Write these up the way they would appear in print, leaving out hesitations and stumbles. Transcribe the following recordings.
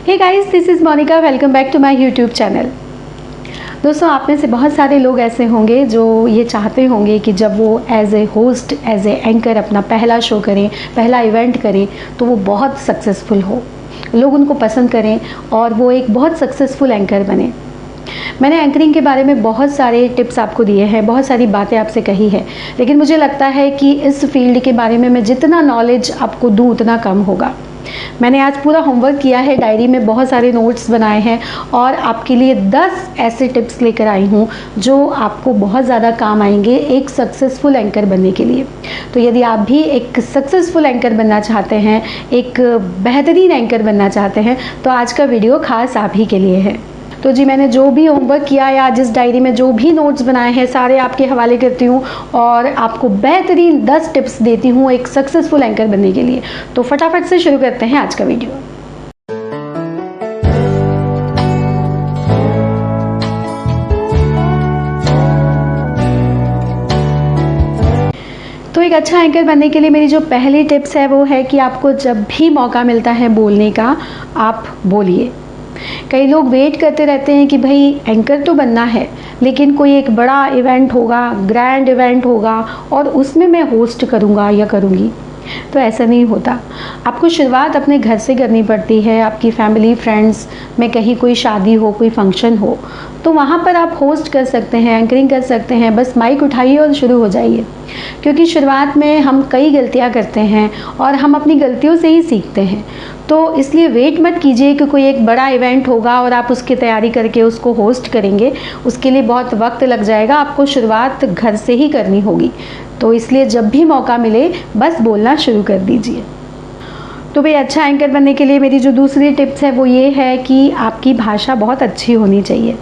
Hey guys, this is Monica. Welcome back to my YouTube channel. दोस्तों, आप में से बहुत सारे लोग ऐसे होंगे जो ये चाहते होंगे कि जब वो as a host, as a anchor अपना पहला शो करें, पहला इवेंट करें, तो वो बहुत सक्सेसफुल हो, लोग उनको पसंद करें और वो एक बहुत सक्सेसफुल एंकर बने। मैंने एंकरिंग के बारे में बहुत सारे टिप्स आपको दिए हैं, बहुत सारी बातें आपसे कही है, लेकिन मुझे लगता है कि इस फील्ड के बारे में मैं जितना नॉलेज आपको दूँ उतना कम होगा। मैंने आज पूरा होमवर्क किया है, डायरी में बहुत सारे नोट्स बनाए हैं और आपके लिए 10 ऐसे टिप्स लेकर आई हूँ जो आपको बहुत ज़्यादा काम आएंगे एक सक्सेसफुल एंकर बनने के लिए। तो यदि आप भी एक सक्सेसफुल एंकर बनना चाहते हैं, एक बेहतरीन एंकर बनना चाहते हैं, तो आज का वीडियो खास आप ही के लिए है। तो जी, मैंने जो भी होमवर्क किया या जिस डायरी में जो भी नोट्स बनाए हैं सारे आपके हवाले करती हूँ और आपको बेहतरीन 10 टिप्स देती हूँ एक सक्सेसफुल एंकर बनने के लिए। तो फटाफट से शुरू करते हैं आज का वीडियो। तो एक अच्छा एंकर बनने के लिए मेरी जो पहली टिप्स है वो है कि आपको जब भी मौका मिलता है बोलने का, आप बोलिए। कई लोग वेट करते रहते हैं कि भाई एंकर तो बनना है, लेकिन कोई एक बड़ा इवेंट होगा, ग्रैंड इवेंट होगा और उसमें मैं होस्ट करूँगा या करूँगी। तो ऐसा नहीं होता। आपको शुरुआत अपने घर से करनी पड़ती है। आपकी फैमिली, फ्रेंड्स में कहीं कोई शादी हो, कोई फंक्शन हो, तो वहाँ पर आप होस्ट कर सकते हैं, एंकरिंग कर सकते हैं। बस माइक उठाइए और शुरू हो जाइए, क्योंकि शुरुआत में हम कई गलतियाँ करते हैं और हम अपनी गलतियों से ही सीखते हैं। तो इसलिए वेट मत कीजिए कि कोई एक बड़ा इवेंट होगा और आप उसकी तैयारी करके उसको होस्ट करेंगे। उसके लिए बहुत वक्त लग जाएगा। आपको शुरुआत घर से ही करनी होगी। तो इसलिए जब भी मौका मिले बस बोलना शुरू कर दीजिए। तो भाई, अच्छा एंकर बनने के लिए मेरी जो दूसरी टिप्स है वो ये है कि आपकी भाषा बहुत अच्छी होनी चाहिए।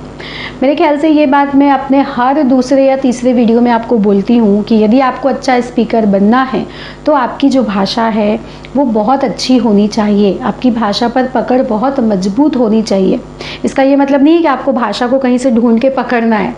मेरे ख्याल से ये बात मैं अपने हर दूसरे या तीसरे वीडियो में आपको बोलती हूँ कि यदि आपको अच्छा स्पीकर बनना है तो आपकी जो भाषा है वो बहुत अच्छी होनी चाहिए। आपकी भाषा पर पकड़ बहुत मजबूत होनी चाहिए। इसका ये मतलब नहीं है कि आपको भाषा को कहीं से ढूंढ के पकड़ना है।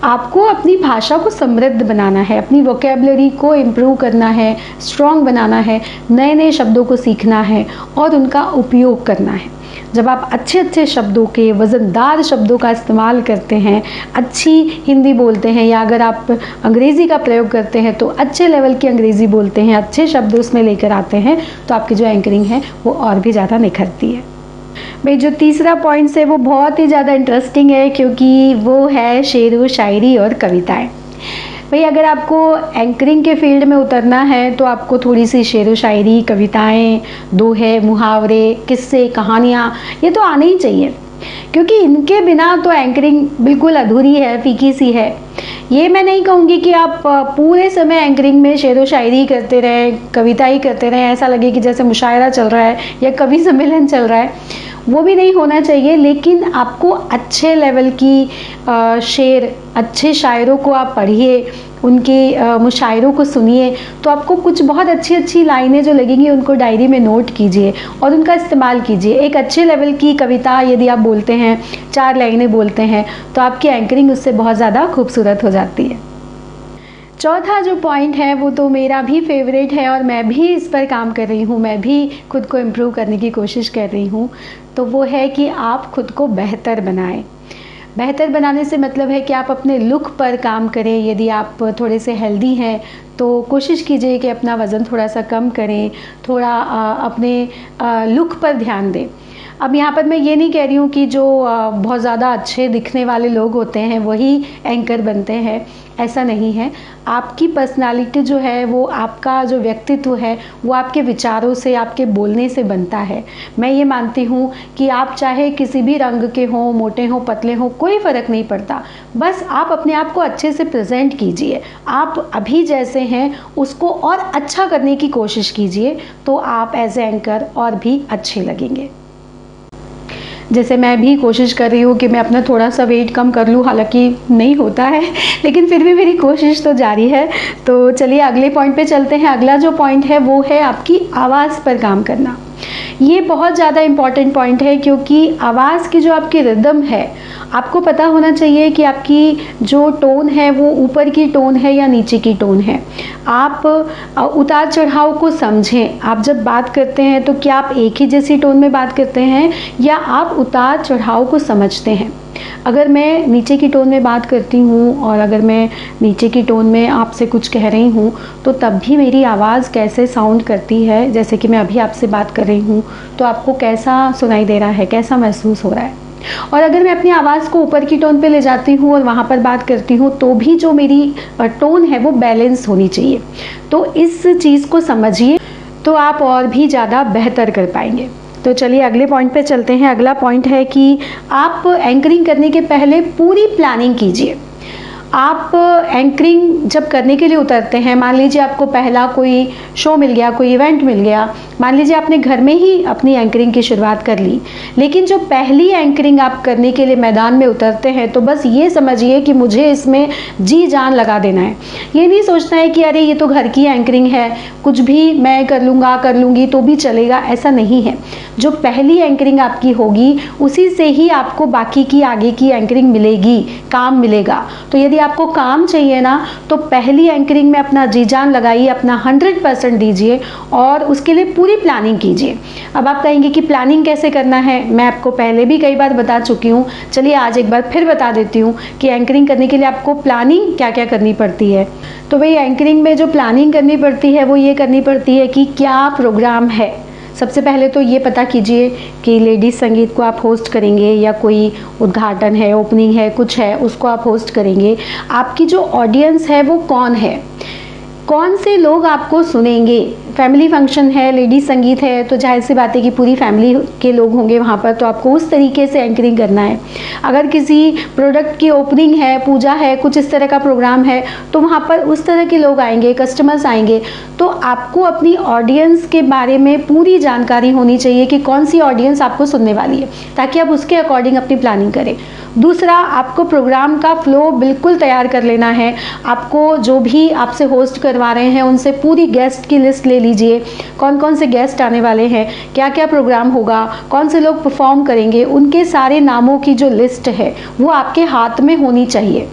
आपको अपनी भाषा को समृद्ध बनाना है, अपनी वोकेबलरी को इम्प्रूव करना है, स्ट्रॉन्ग बनाना है, नए नए शब्दों को सीखना है और उनका उपयोग करना है। जब आप अच्छे अच्छे शब्दों के, वज़नदार शब्दों का इस्तेमाल करते हैं, अच्छी हिंदी बोलते हैं, या अगर आप अंग्रेज़ी का प्रयोग करते हैं तो अच्छे लेवल की अंग्रेज़ी बोलते हैं, अच्छे शब्द उसमें लेकर आते हैं, तो आपकी जो एंकरिंग है वो और भी ज़्यादा निखरती है। भाई, जो तीसरा पॉइंट है वो बहुत ही ज़्यादा इंटरेस्टिंग है, क्योंकि वो है शेर व शायरी और कविताएँ। भाई, अगर आपको एंकरिंग के फील्ड में उतरना है तो आपको थोड़ी सी शेर व शायरी, कविताएँ, दोहे, मुहावरे, किस्से, कहानियाँ, ये तो आने ही चाहिए, क्योंकि इनके बिना तो एंकरिंग बिल्कुल अधूरी है, फीकी सी है। ये मैं नहीं कहूँगी कि आप पूरे समय एंकरिंग में शेर व शायरी करते रहें, कविता ही करते रहें, ऐसा लगे कि जैसे मुशायरा चल रहा है या कवि सम्मेलन चल रहा है। वो भी नहीं होना चाहिए, लेकिन आपको अच्छे लेवल की शेर, अच्छे शायरों को आप पढ़िए, उनके मुशायरों को सुनिए, तो आपको कुछ बहुत अच्छी अच्छी लाइनें जो लगेंगी उनको डायरी में नोट कीजिए और उनका इस्तेमाल कीजिए। एक अच्छे लेवल की कविता यदि आप बोलते हैं, 4 लाइनें बोलते हैं, तो आपकी एंकरिंग उससे बहुत ज़्यादा खूबसूरत हो जाती है। चौथा जो पॉइंट है वो तो मेरा भी फेवरेट है और मैं भी इस पर काम कर रही हूँ, मैं भी खुद को इम्प्रूव करने की कोशिश कर रही हूँ। तो वो है कि आप खुद को बेहतर बनाएं। बेहतर बनाने से मतलब है कि आप अपने लुक पर काम करें। यदि आप थोड़े से हेल्दी हैं तो कोशिश कीजिए कि अपना वज़न थोड़ा सा कम करें, थोड़ा अपने लुक पर ध्यान दें। अब यहाँ पर मैं ये नहीं कह रही हूँ कि जो बहुत ज़्यादा अच्छे दिखने वाले लोग होते हैं वही एंकर बनते हैं, ऐसा नहीं है। आपकी पर्सनालिटी जो है, वो आपका जो व्यक्तित्व है वो आपके विचारों से, आपके बोलने से बनता है। मैं ये मानती हूँ कि आप चाहे किसी भी रंग के हों, मोटे हों, पतले हों, कोई फ़र्क नहीं पड़ता। बस आप अपने आप को अच्छे से प्रेजेंट कीजिए। आप अभी जैसे हैं उसको और अच्छा करने की कोशिश कीजिए, तो आप एज ए एंकर और भी अच्छे लगेंगे। जैसे मैं भी कोशिश कर रही हूँ कि मैं अपना थोड़ा सा वेट कम कर लूँ, हालांकि नहीं होता है, लेकिन फिर भी मेरी कोशिश तो जारी है। तो चलिए अगले पॉइंट पे चलते हैं। अगला जो पॉइंट है वो है आपकी आवाज़ पर काम करना। ये बहुत ज़्यादा इम्पॉर्टेंट पॉइंट है, क्योंकि आवाज़ की जो आपकी रिदम है, आपको पता होना चाहिए कि आपकी जो टोन है वो ऊपर की टोन है या नीचे की टोन है। आप उतार चढ़ाव को समझें। आप जब बात करते हैं तो क्या आप एक ही जैसी टोन में बात करते हैं या आप उतार चढ़ाव को समझते हैं। अगर मैं नीचे की टोन में बात करती हूँ और अगर मैं नीचे की टोन में आपसे कुछ कह रही हूँ तो तब भी मेरी आवाज़ कैसे साउंड करती है, जैसे कि मैं अभी आपसे बात कर रही हूँ, तो आपको कैसा सुनाई दे रहा है, कैसा महसूस हो रहा है। और अगर मैं अपनी आवाज़ को ऊपर की टोन पे ले जाती हूँ और वहाँ पर बात करती हूँ तो भी जो मेरी टोन है वो बैलेंस होनी चाहिए। तो इस चीज़ को समझिए तो आप और भी ज़्यादा बेहतर कर पाएंगे। तो चलिए अगले पॉइंट पे चलते हैं। अगला पॉइंट है कि आप एंकरिंग करने के पहले पूरी प्लानिंग कीजिए। आप एंकरिंग जब करने के लिए उतरते हैं, मान लीजिए आपको पहला कोई शो मिल गया, कोई इवेंट मिल गया, मान लीजिए आपने घर में ही अपनी एंकरिंग की शुरुआत कर ली, लेकिन जो पहली एंकरिंग आप करने के लिए मैदान में उतरते हैं तो बस ये समझिए कि मुझे इसमें जी जान लगा देना है। ये नहीं सोचना है कि अरे ये तो घर की एंकरिंग है, कुछ भी मैं कर लूँगा कर लूँगी तो भी चलेगा, ऐसा नहीं है। जो पहली एंकरिंग आपकी होगी उसी से ही आपको बाकी की आगे की एंकरिंग मिलेगी, काम मिलेगा। तो यदि आपको काम चाहिए ना तो पहली एंकरिंग में अपना जी जान लगाइए, अपना 100% दीजिए और उसके लिए पूरी प्लानिंग कीजिए। अब आप कहेंगे कि प्लानिंग कैसे करना है, मैं आपको पहले भी कई बार बता चुकी हूँ, चलिए आज एक बार फिर बता देती हूँ कि एंकरिंग करने के लिए आपको प्लानिंग क्या क्या करनी पड़ती है। तो वही एंकरिंग में जो प्लानिंग करनी पड़ती है वो ये करनी पड़ती है कि क्या प्रोग्राम है। सबसे पहले तो ये पता कीजिए कि लेडीज़ संगीत को आप होस्ट करेंगे या कोई उद्घाटन है, ओपनिंग है, कुछ है, उसको आप होस्ट करेंगे। आपकी जो ऑडियंस है वो कौन है, कौन से लोग आपको सुनेंगे। फैमिली फंक्शन है, लेडीज़ संगीत है, तो जाहिर सी बात है कि पूरी फैमिली के लोग होंगे वहाँ पर, तो आपको उस तरीके से एंकरिंग करना है। अगर किसी प्रोडक्ट की ओपनिंग है, पूजा है, कुछ इस तरह का प्रोग्राम है, तो वहाँ पर उस तरह के लोग आएंगे, कस्टमर्स आएंगे, तो आपको अपनी ऑडियंस के बारे में पूरी जानकारी होनी चाहिए कि कौन सी ऑडियंस आपको सुनने वाली है, ताकि आप उसके अकॉर्डिंग अपनी प्लानिंग करें। दूसरा, आपको प्रोग्राम का फ्लो बिल्कुल तैयार कर लेना है। आपको जो भी आपसे होस्ट करवा रहे हैं उनसे पूरी गेस्ट की लिस्ट ले लीजिए, कौन कौन से गेस्ट आने वाले हैं, क्या क्या प्रोग्राम होगा, कौन से लोग परफॉर्म करेंगे, उनके सारे नामों की जो लिस्ट है वो आपके हाथ में होनी चाहिए।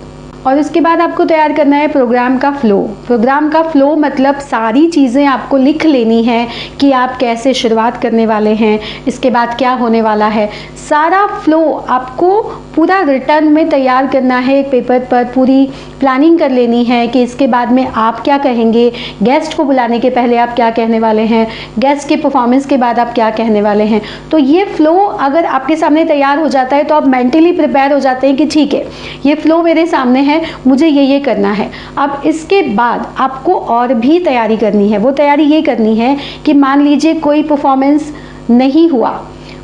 और उसके बाद आपको तैयार करना है प्रोग्राम का फ़्लो। प्रोग्राम का फ़्लो मतलब सारी चीज़ें आपको लिख लेनी है कि आप कैसे शुरुआत करने वाले हैं, इसके बाद क्या होने वाला है। सारा फ़्लो आपको पूरा रिटर्न में तैयार करना है, एक पेपर पर पूरी प्लानिंग कर लेनी है कि इसके बाद में आप क्या कहेंगे, गेस्ट को बुलाने के पहले आप क्या कहने वाले हैं, गेस्ट के परफॉर्मेंस के बाद आप क्या कहने वाले हैं। तो ये फ़्लो अगर आपके सामने तैयार हो जाता है तो आप मेंटली प्रिपेयर हो जाते हैं कि ठीक है, ये फ़्लो मेरे सामने है, मुझे ये करना है। अब इसके बाद आपको और भी तैयारी करनी है। वो तैयारी ये करनी है कि मान लीजिए कोई परफॉर्मेंस नहीं हुआ,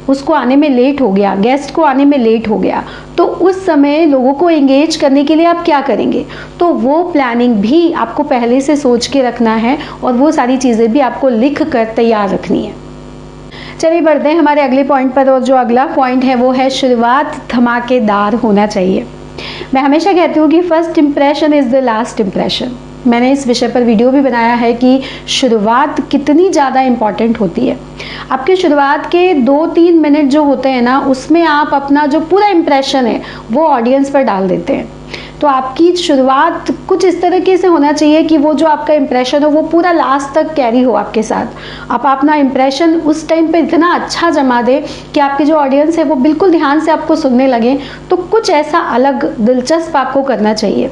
उसको आने में लेट हो गया, गेस्ट को आने में लेट हो गया, तो उस समय लोगों को एंगेज करने के लिए आप क्या करेंगे। तो वो प्लानिंग भी आपको पहले से सोच के रखना है और वो सारी चीज़ें भी आपको लिख कर तैयार रखनी है। चलिए बढ़ते हैं हमारे अगले पॉइंट पर, और जो अगला पॉइंट है वो है शुरुआत धमाकेदार होना चाहिए। मैं हमेशा कहती हूँ कि first impression is the last impression. मैंने इस विषय पर वीडियो भी बनाया है कि शुरुआत कितनी ज़्यादा इम्पॉर्टेंट होती है। आपके शुरुआत के 2-3 मिनट जो होते हैं ना, उसमें आप अपना जो पूरा इम्प्रेशन है वो ऑडियंस पर डाल देते हैं। तो आपकी शुरुआत कुछ इस तरीके से होना चाहिए कि वो जो आपका इम्प्रेशन हो वो पूरा लास्ट तक कैरी हो आपके साथ। आप अपना इम्प्रेशन उस टाइम पे इतना अच्छा जमा दे कि आपकी जो ऑडियंस है वो बिल्कुल ध्यान से आपको सुनने लगे। तो कुछ ऐसा अलग दिलचस्प आपको करना चाहिए।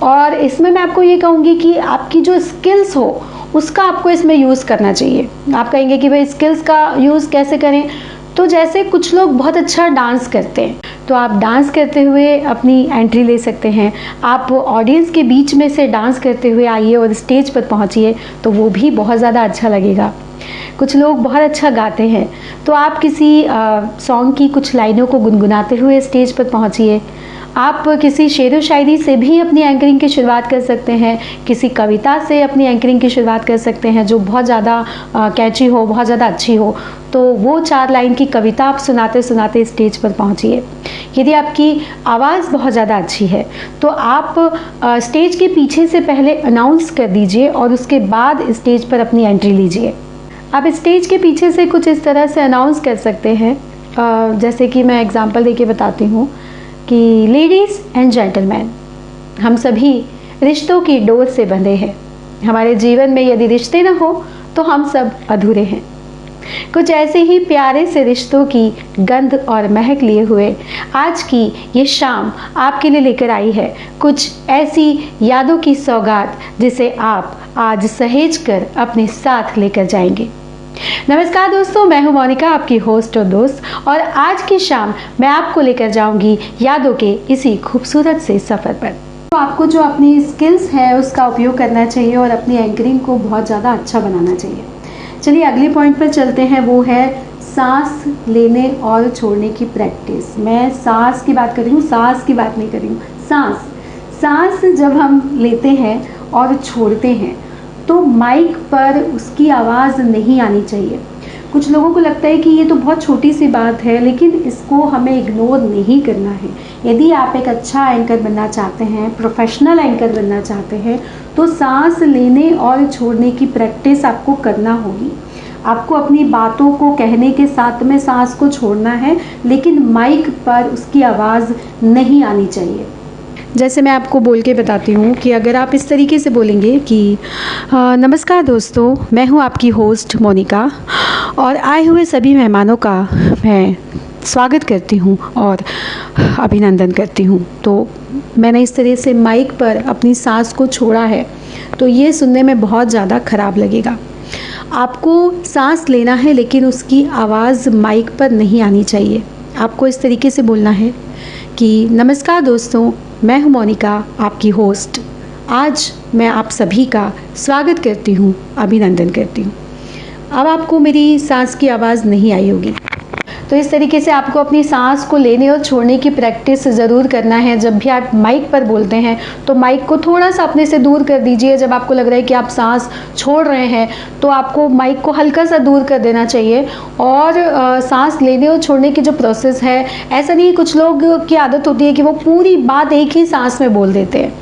और इसमें मैं आपको ये कहूँगी कि आपकी जो स्किल्स हो उसका आपको इसमें यूज़ करना चाहिए। आप कहेंगे कि भाई स्किल्स का यूज़ कैसे करें, तो जैसे कुछ लोग बहुत अच्छा डांस करते हैं तो आप डांस करते हुए अपनी एंट्री ले सकते हैं। आप ऑडियंस के बीच में से डांस करते हुए आइए और स्टेज पर पहुंचिए, तो वो भी बहुत ज़्यादा अच्छा लगेगा। कुछ लोग बहुत अच्छा गाते हैं तो आप किसी सॉन्ग की कुछ लाइनों को गुनगुनाते हुए स्टेज पर पहुंचिए। आप किसी शेर व शायरी से भी अपनी एंकरिंग की शुरुआत कर सकते हैं, किसी कविता से अपनी एंकरिंग की शुरुआत कर सकते हैं जो बहुत ज़्यादा कैची हो, बहुत ज़्यादा अच्छी हो। तो वो 4 लाइन की कविता आप सुनाते सुनाते स्टेज पर पहुंचिए। यदि आपकी आवाज़ बहुत ज़्यादा अच्छी है तो आप स्टेज के पीछे से पहले अनाउंस कर दीजिए और उसके बाद स्टेज पर अपनी एंट्री लीजिए। आप स्टेज के पीछे से कुछ इस तरह से अनाउंस कर सकते हैं, जैसे कि मैं एग्जांपल देके बताती हूँ कि लेडीज़ एंड जेंटलमैन, हम सभी रिश्तों की डोर से बंधे हैं। हमारे जीवन में यदि रिश्ते न हो तो हम सब अधूरे हैं। कुछ ऐसे ही प्यारे से रिश्तों की गंध और महक लिए हुए आज की ये शाम आपके लिए लेकर आई है कुछ ऐसी यादों की सौगात जिसे आप आज सहेज कर अपने साथ लेकर जाएंगे। नमस्कार दोस्तों, मैं हूं मोनिका, आपकी होस्ट और दोस्त, और आज की शाम मैं आपको लेकर जाऊंगी यादों के इसी खूबसूरत से सफ़र पर। तो आपको जो अपनी स्किल्स है उसका उपयोग करना चाहिए और अपनी एंकरिंग को बहुत ज़्यादा अच्छा बनाना चाहिए। चलिए अगले पॉइंट पर चलते हैं, वो है सांस लेने और छोड़ने की प्रैक्टिस। मैं सांस की बात कर रही हूँ, सांस की बात नहीं कर रही हूँ। सांस जब हम लेते हैं और छोड़ते हैं तो माइक पर उसकी आवाज़ नहीं आनी चाहिए। कुछ लोगों को लगता है कि ये तो बहुत छोटी सी बात है, लेकिन इसको हमें इग्नोर नहीं करना है। यदि आप एक अच्छा एंकर बनना चाहते हैं, प्रोफेशनल एंकर बनना चाहते हैं, तो सांस लेने और छोड़ने की प्रैक्टिस आपको करना होगी। आपको अपनी बातों को कहने के साथ में सांस को छोड़ना है, लेकिन माइक पर उसकी आवाज़ नहीं आनी चाहिए। जैसे मैं आपको बोल के बताती हूँ कि अगर आप इस तरीके से बोलेंगे कि नमस्कार दोस्तों, मैं हूँ आपकी होस्ट मोनिका और आए हुए सभी मेहमानों का मैं स्वागत करती हूँ और अभिनंदन करती हूँ। तो मैंने इस तरह से माइक पर अपनी सांस को छोड़ा है, तो ये सुनने में बहुत ज़्यादा ख़राब लगेगा। आपको सांस लेना है, लेकिन उसकी आवाज़ माइक पर नहीं आनी चाहिए। आपको इस तरीके से बोलना है कि नमस्कार दोस्तों, मैं हूं मोनिका, आपकी होस्ट। आज मैं आप सभी का स्वागत करती हूं, अभिनंदन करती हूं। अब आपको मेरी सांस की आवाज़ नहीं आई होगी, तो इस तरीके से आपको अपनी सांस को लेने और छोड़ने की प्रैक्टिस ज़रूर करना है। जब भी आप माइक पर बोलते हैं तो माइक को थोड़ा सा अपने से दूर कर दीजिए। जब आपको लग रहा है कि आप सांस छोड़ रहे हैं तो आपको माइक को हल्का सा दूर कर देना चाहिए। और सांस लेने और छोड़ने की जो प्रोसेस है, ऐसा नहीं, कुछ लोग की आदत होती है कि वो पूरी बात एक ही सांस में बोल देते हैं।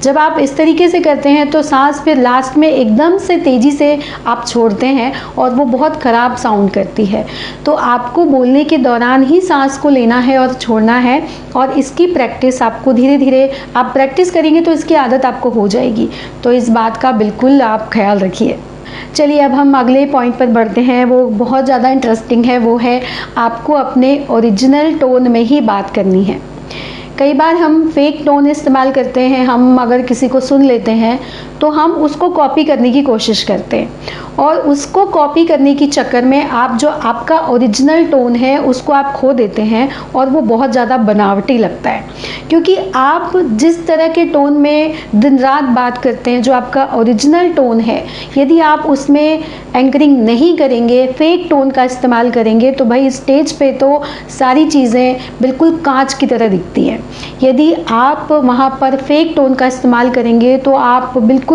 जब आप इस तरीके से करते हैं तो सांस फिर लास्ट में एकदम से तेज़ी से आप छोड़ते हैं और वो बहुत ख़राब साउंड करती है। तो आपको बोलने के दौरान ही सांस को लेना है और छोड़ना है, और इसकी प्रैक्टिस आपको धीरे धीरे आप प्रैक्टिस करेंगे तो इसकी आदत आपको हो जाएगी। तो इस बात का बिल्कुल आप ख्याल रखिए। चलिए अब हम अगले पॉइंट पर बढ़ते हैं, वो बहुत ज़्यादा इंटरेस्टिंग है। वो है आपको अपने ओरिजिनल टोन में ही बात करनी है। कई बार हम फेक टोन इस्तेमाल करते हैं। हम अगर किसी को सुन लेते हैं तो हम उसको कॉपी करने की कोशिश करते हैं, और उसको कॉपी करने की चक्कर में आप जो आपका ओरिजिनल टोन है उसको आप खो देते हैं, और वो बहुत ज़्यादा बनावटी लगता है। क्योंकि आप जिस तरह के टोन में दिन रात बात करते हैं, जो आपका ओरिजिनल टोन है, यदि आप उसमें एंकरिंग नहीं करेंगे, फेक टोन का इस्तेमाल करेंगे, तो भाई स्टेज पे तो सारी चीज़ें बिल्कुल कांच की तरह दिखती हैं। यदि आप वहाँ पर फेक टोन का इस्तेमाल करेंगे तो आप बिल्कुल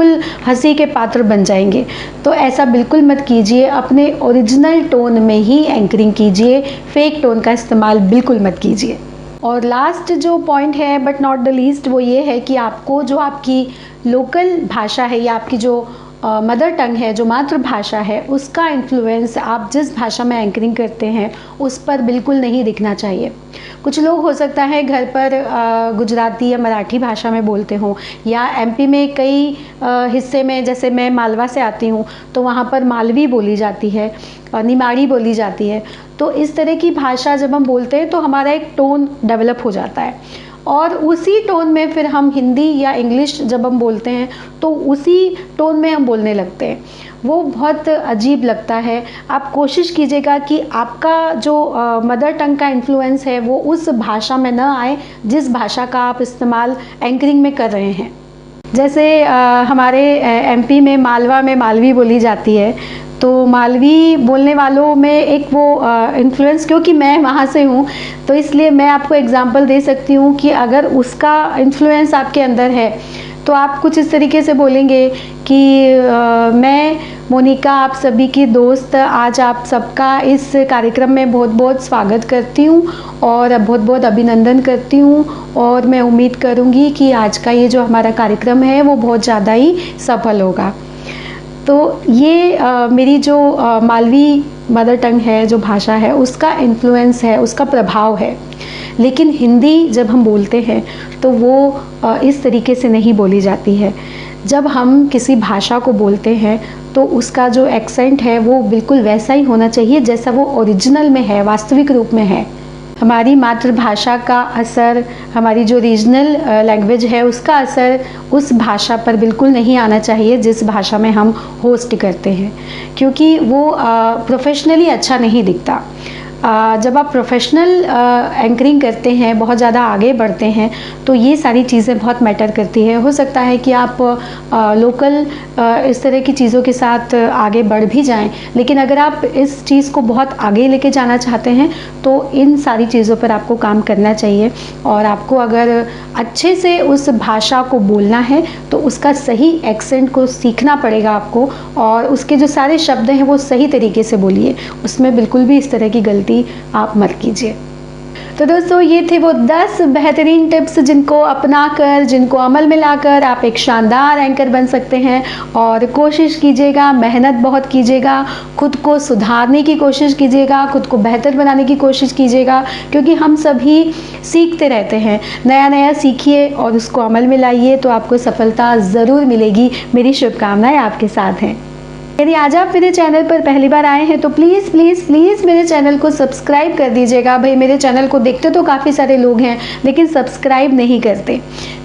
हंसी के पात्र बन जाएंगे। तो ऐसा बिल्कुल मत कीजिए, अपने ओरिजिनल टोन में ही एंकरिंग कीजिए, फेक टोन का इस्तेमाल बिल्कुल मत कीजिए। और लास्ट जो पॉइंट है, बट नॉट द लीस्ट, वो ये है कि आपको जो आपकी लोकल भाषा है या आपकी जो मदर टंग है, जो मातृभाषा है, उसका इन्फ्लुएंस आप जिस भाषा में एंकरिंग करते हैं उस पर बिल्कुल नहीं दिखना चाहिए। कुछ लोग हो सकता है घर पर गुजराती या मराठी भाषा में बोलते हों, या एमपी में कई हिस्से में, जैसे मैं मालवा से आती हूँ तो वहाँ पर मालवी बोली जाती है, निमाड़ी बोली जाती है। तो इस तरह की भाषा जब हम बोलते हैं तो हमारा एक टोन डेवलप हो जाता है, और उसी टोन में फिर हम हिंदी या इंग्लिश जब हम बोलते हैं तो उसी टोन में हम बोलने लगते हैं। वो बहुत अजीब लगता है। आप कोशिश कीजिएगा कि आपका जो मदर टंग का इन्फ्लुएंस है वो उस भाषा में न आए जिस भाषा का आप इस्तेमाल एंकरिंग में कर रहे हैं। जैसे हमारे एमपी में मालवा में मालवी बोली जाती है, तो मालवी बोलने वालों में एक वो इन्फ्लुएंस, क्योंकि मैं वहाँ से हूँ तो इसलिए मैं आपको एग्जांपल दे सकती हूँ कि अगर उसका इन्फ्लुएंस आपके अंदर है तो आप कुछ इस तरीके से बोलेंगे कि मैं मोनिका आप सभी की दोस्त, आज आप सबका इस कार्यक्रम में बहुत बहुत स्वागत करती हूँ और बहुत बहुत अभिनंदन करती हूँ, और मैं उम्मीद करूँगी कि आज का ये जो हमारा कार्यक्रम है वो बहुत ज़्यादा ही सफल होगा। तो ये मेरी जो मालवी मदर टंग है, जो भाषा है, उसका इन्फ्लुएंस है, उसका प्रभाव है। लेकिन हिंदी जब हम बोलते हैं तो वो इस तरीके से नहीं बोली जाती है। जब हम किसी भाषा को बोलते हैं तो उसका जो एक्सेंट है वो बिल्कुल वैसा ही होना चाहिए जैसा वो ओरिजिनल में है, वास्तविक रूप में है। हमारी मातृभाषा का असर, हमारी जो रीजनल लैंग्वेज है उसका असर उस भाषा पर बिल्कुल नहीं आना चाहिए जिस भाषा में हम होस्ट करते हैं, क्योंकि वो प्रोफेशनली अच्छा नहीं दिखता। जब आप प्रोफेशनल एंकरिंग करते हैं, बहुत ज़्यादा आगे बढ़ते हैं, तो ये सारी चीज़ें बहुत मैटर करती है। हो सकता है कि आप लोकल इस तरह की चीज़ों के साथ आगे बढ़ भी जाएं, लेकिन अगर आप इस चीज़ को बहुत आगे लेके जाना चाहते हैं तो इन सारी चीज़ों पर आपको काम करना चाहिए। और आपको अगर अच्छे से उस भाषा को बोलना है तो उसका सही एक्सेंट को सीखना पड़ेगा आपको, और उसके जो सारे शब्द हैं वो सही तरीके से बोलिए, उसमें बिल्कुल भी इस तरह की गलती आप मत कीजिए। तो दोस्तों, ये थे वो 10 बेहतरीन टिप्स जिनको अपनाकर, जिनको अमल में लाकर आप एक शानदार एंकर बन सकते हैं। और कोशिश कीजिएगा, मेहनत बहुत कीजिएगा, खुद को सुधारने की कोशिश कीजिएगा, खुद को बेहतर बनाने की कोशिश कीजिएगा, क्योंकि हम सभी सीखते रहते हैं। नया नया सीखिए और उसको अमल में लाइए तो आपको सफलता ज़रूर मिलेगी। मेरी शुभकामनाएं आपके साथ हैं। यदि आज आप मेरे चैनल पर पहली बार आए हैं तो प्लीज़ प्लीज़ प्लीज़ मेरे चैनल को सब्सक्राइब कर दीजिएगा। भाई, मेरे चैनल को देखते तो काफ़ी सारे लोग हैं लेकिन सब्सक्राइब नहीं करते।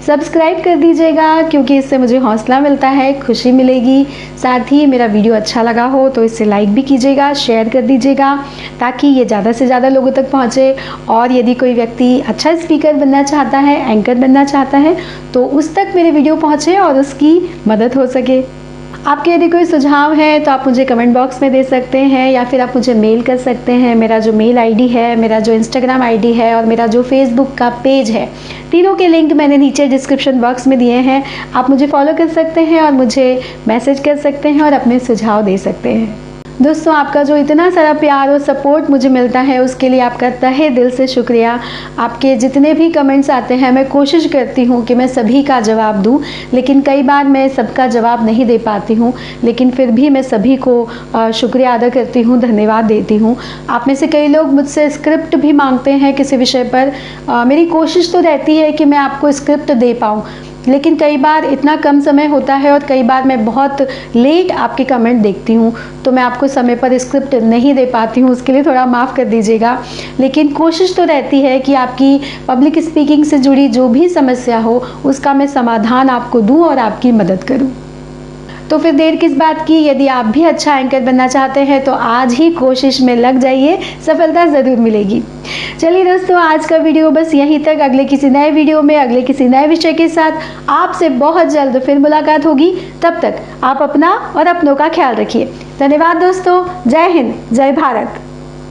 सब्सक्राइब कर दीजिएगा, क्योंकि इससे मुझे हौसला मिलता है, खुशी मिलेगी। साथ ही मेरा वीडियो अच्छा लगा हो तो इसे लाइक भी कीजिएगा, शेयर कर दीजिएगा, ताकि ये ज़्यादा से ज़्यादा लोगों तक पहुँचे। और यदि कोई व्यक्ति अच्छा स्पीकर बनना चाहता है, एंकर बनना चाहता है, तो उस तक मेरे वीडियो पहुँचे और उसकी मदद हो सके। आपके यदि कोई सुझाव है तो आप मुझे कमेंट बॉक्स में दे सकते हैं, या फिर आप मुझे मेल कर सकते हैं। मेरा जो मेल आईडी है, मेरा जो इंस्टाग्राम आईडी है और मेरा जो फेसबुक का पेज है, तीनों के लिंक मैंने नीचे डिस्क्रिप्शन बॉक्स में दिए हैं। आप मुझे फॉलो कर सकते हैं और मुझे मैसेज कर सकते हैं और अपने सुझाव दे सकते हैं। दोस्तों, आपका जो इतना सारा प्यार और सपोर्ट मुझे मिलता है उसके लिए आपका तहे दिल से शुक्रिया। आपके जितने भी कमेंट्स आते हैं, मैं कोशिश करती हूँ कि मैं सभी का जवाब दूँ, लेकिन कई बार मैं सबका जवाब नहीं दे पाती हूँ, लेकिन फिर भी मैं सभी को शुक्रिया अदा करती हूँ, धन्यवाद देती हूँ। आप में से कई लोग मुझसे स्क्रिप्ट भी मांगते हैं किसी विषय पर। मेरी कोशिश तो रहती है कि मैं आपको स्क्रिप्ट दे पाऊँ, लेकिन कई बार इतना कम समय होता है और कई बार मैं बहुत लेट आपके कमेंट देखती हूँ, तो मैं आपको समय पर स्क्रिप्ट नहीं दे पाती हूँ। उसके लिए थोड़ा माफ़ कर दीजिएगा। लेकिन कोशिश तो रहती है कि आपकी पब्लिक स्पीकिंग से जुड़ी जो भी समस्या हो उसका मैं समाधान आपको दूँ और आपकी मदद करूँ। तो फिर देर किस बात की, यदि आप भी अच्छा एंकर बनना चाहते हैं तो आज ही कोशिश में लग जाइए, सफलता ज़रूर मिलेगी। चलिए दोस्तों, आज का वीडियो बस यहीं तक। अगले किसी नए वीडियो में अगले किसी नए विषय के साथ आपसे बहुत जल्द फिर मुलाकात होगी। तब तक आप अपना और अपनों का ख्याल रखिए। धन्यवाद दोस्तों। जय हिंद, जय भारत।